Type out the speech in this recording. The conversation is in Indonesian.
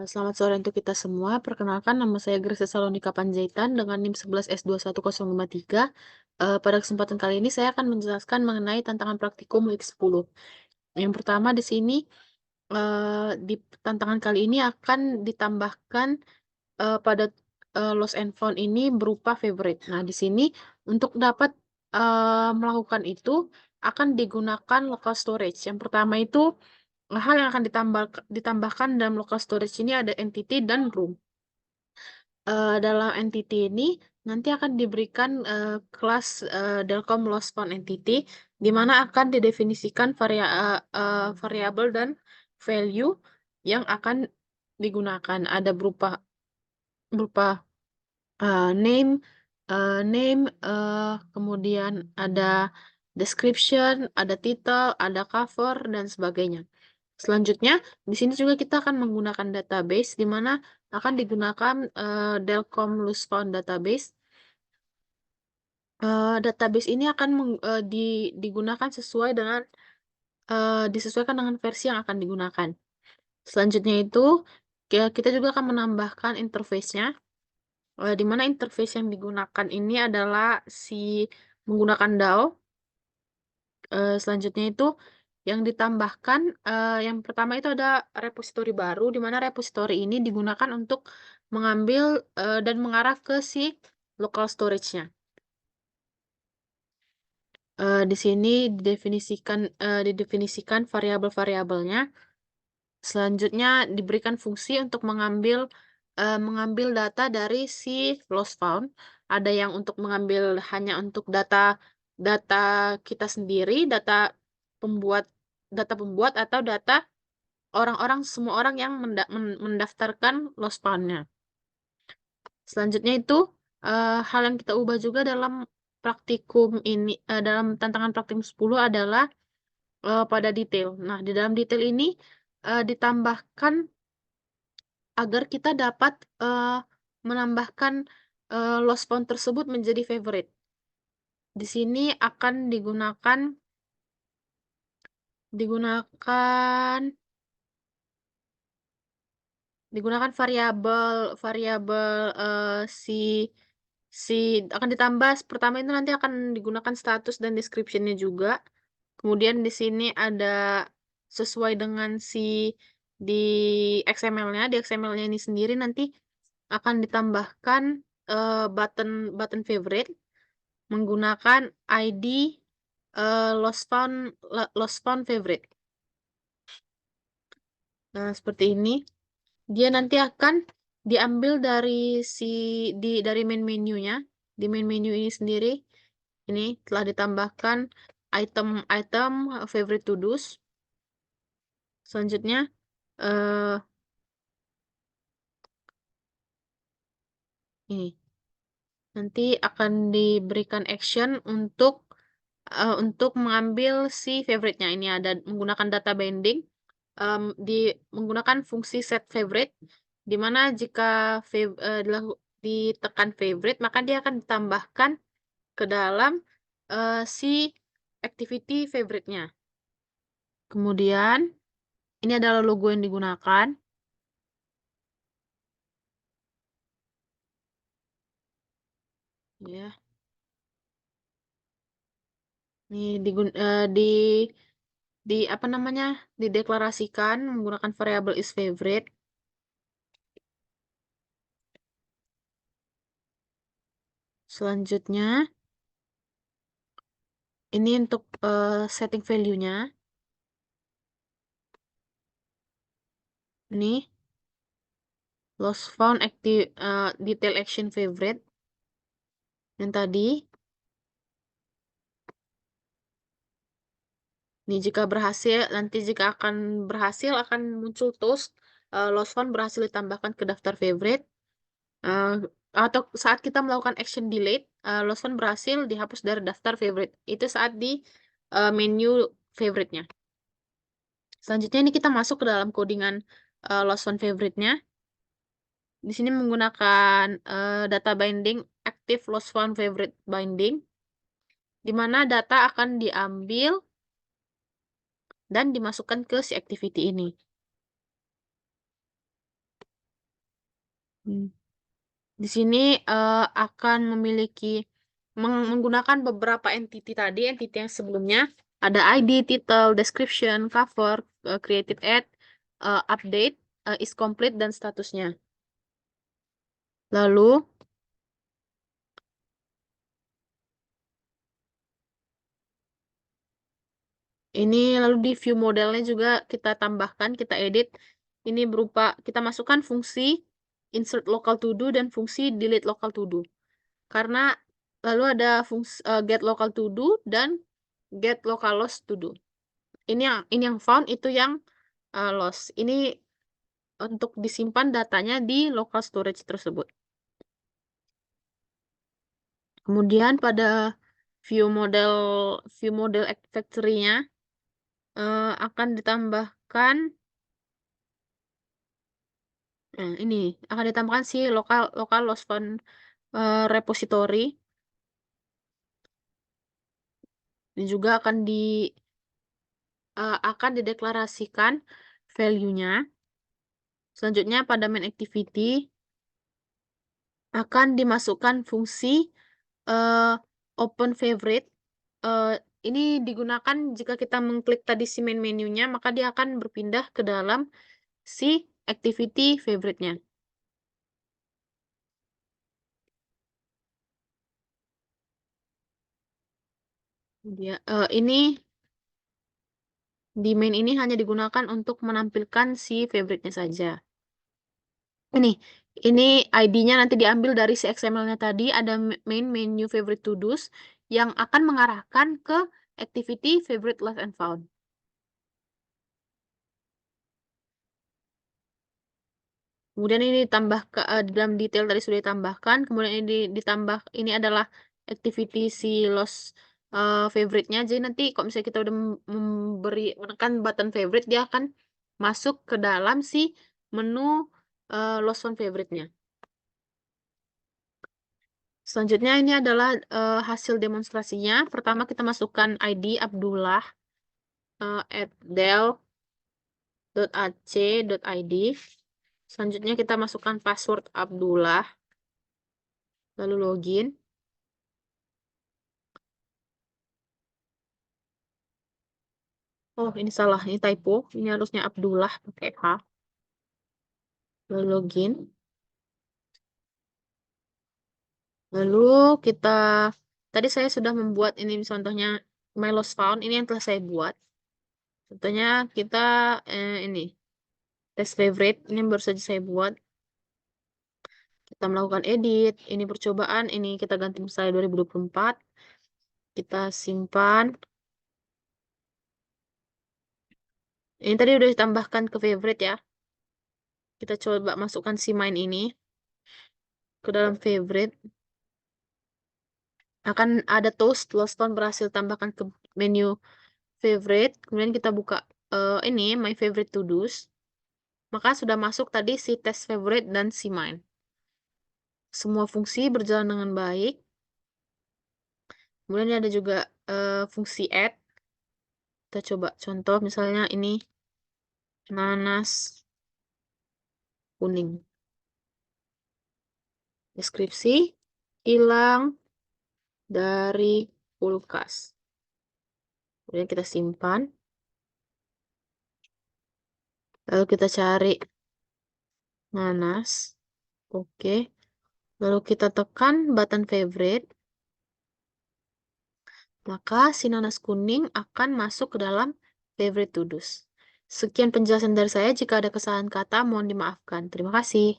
Selamat sore untuk kita semua. Perkenalkan, nama saya Grace Salonika Panjaitan dengan NIM 11S21053. Pada kesempatan kali ini saya akan menjelaskan mengenai tantangan praktikum week 10. Yang pertama di sini, di tantangan kali ini akan ditambahkan pada lost and found ini berupa favorite. Nah, di sini untuk dapat melakukan itu akan digunakan local storage. Yang pertama itu hal yang akan ditambahkan dalam local storage ini ada entity dan room. Dalam entity ini nanti akan diberikan kelas Delcom Loss Found Entity, di mana akan didefinisikan variabel dan value yang akan digunakan. Ada berupa berupa name, kemudian ada description, ada title, ada cover, dan sebagainya. Selanjutnya, di sini juga kita akan menggunakan database, di mana akan digunakan Delcom Loss Found Database. Database ini akan digunakan sesuai dengan disesuaikan dengan versi yang akan digunakan. Selanjutnya itu, kita juga akan menambahkan interface-nya, di mana interface yang digunakan ini adalah menggunakan DAO. Selanjutnya itu yang ditambahkan, yang pertama itu ada repository baru, di mana repository ini digunakan untuk mengambil dan mengarah ke si local storage-nya. Di sini didefinisikan variabel-variabelnya. Selanjutnya diberikan fungsi untuk mengambil data dari si lost found. Ada yang untuk mengambil hanya untuk data data kita sendiri, pembuat pembuat atau data semua orang yang mendaftarkan lost found-nya. Selanjutnya itu hal yang kita ubah juga dalam praktikum ini, dalam tantangan praktikum 10 adalah pada detail. Nah, di dalam detail ini ditambahkan agar kita dapat menambahkan lost found tersebut menjadi favorite. Di sini akan digunakan variabel variabel si si akan ditambah. Pertama itu nanti akan digunakan status dan description-nya juga. Kemudian di sini ada sesuai dengan di XML-nya. Di XML-nya ini sendiri nanti akan ditambahkan button button favorite menggunakan ID lost found favorite. Nah, seperti ini. Dia nanti akan diambil dari main menunya. Di main menu ini sendiri, ini telah ditambahkan item favorite to do's. Selanjutnya, eh, ini nanti akan diberikan action untuk mengambil si favorite-nya. Ini ada menggunakan data binding, menggunakan fungsi set favorite, di mana jika ditekan favorite, maka dia akan ditambahkan ke dalam si activity favorite-nya. Kemudian, ini adalah logo yang digunakan. Ya. Ini di apa namanya? Dideklarasikan menggunakan variabel is favorite. Selanjutnya, ini untuk setting value-nya. Ini lost found active detail action favorite yang tadi. Ini jika akan berhasil akan muncul toast lost found berhasil ditambahkan ke daftar favorite. Atau saat kita melakukan action delete, lost found berhasil dihapus dari daftar favorite. Itu saat di menu favorite-nya. Selanjutnya ini kita masuk ke dalam codingan lost found favorite-nya. Di sini menggunakan data binding active lost found favorite binding, di mana data akan diambil dan dimasukkan ke si activity ini. Hmm. Di sini akan memiliki menggunakan beberapa entity tadi, entity yang sebelumnya ada ID, title, description, cover, creative ad, update, is complete dan statusnya. Lalu ini lalu di view modelnya juga kita tambahkan, kita edit. Ini berupa kita masukkan fungsi insert local to do dan fungsi delete local to do. Karena lalu ada fungsi get local to do dan get localhost to do. Ini yang found, itu yang lost. Ini untuk disimpan datanya di local storage tersebut. Kemudian pada view model factory-nya akan ditambahkan ini akan ditambahkan si local lost found repository. Ini juga akan dideklarasikan value-nya. Selanjutnya pada main activity akan dimasukkan fungsi eh, open favorite. Eh, ini digunakan jika kita mengklik tadi si main menunya, maka dia akan berpindah ke dalam si activity favorite-nya. Ini di main ini hanya digunakan untuk menampilkan si favorite-nya saja. Ini ID-nya nanti diambil dari si XML-nya tadi, ada main menu favorite to do's yang akan mengarahkan ke activity favorite lost and found. Kemudian ini ditambah di dalam detail tadi sudah ditambahkan. Kemudian ini ditambah, ini adalah activity si lost favorite-nya. Jadi nanti kalau misalnya kita udah menekan button favorite, dia akan masuk ke dalam si menu lost one favorite-nya. Selanjutnya ini adalah hasil demonstrasinya. Pertama kita masukkan ID Abdullah at del.ac.id. Selanjutnya kita masukkan password Abdullah, lalu login. Oh, ini salah, ini typo. Ini harusnya Abdullah pakai H. Lalu login. Lalu kita tadi saya sudah membuat ini contohnya my lost found. Ini yang telah saya buat. Contohnya kita ini test favorite. Ini yang baru saja saya buat. Kita melakukan edit. Ini percobaan. Ini kita ganti misalnya 2024. Kita simpan. Ini tadi udah ditambahkan ke favorite ya. Kita coba masukkan si main ini ke dalam favorite. Akan ada toast, lost found berhasil tambahkan ke menu favorite. Kemudian kita buka ini my favorite to do's. Maka sudah masuk tadi si test favorite dan si mine. Semua fungsi berjalan dengan baik. Kemudian ada juga fungsi add. Kita coba contoh misalnya ini nanas kuning. Deskripsi hilang dari kulkas. Kemudian kita simpan. Lalu kita cari nanas. Oke. Lalu kita tekan button favorite. Maka si nanas kuning akan masuk ke dalam favorite to do's. Sekian penjelasan dari saya. Jika ada kesalahan kata, mohon dimaafkan. Terima kasih.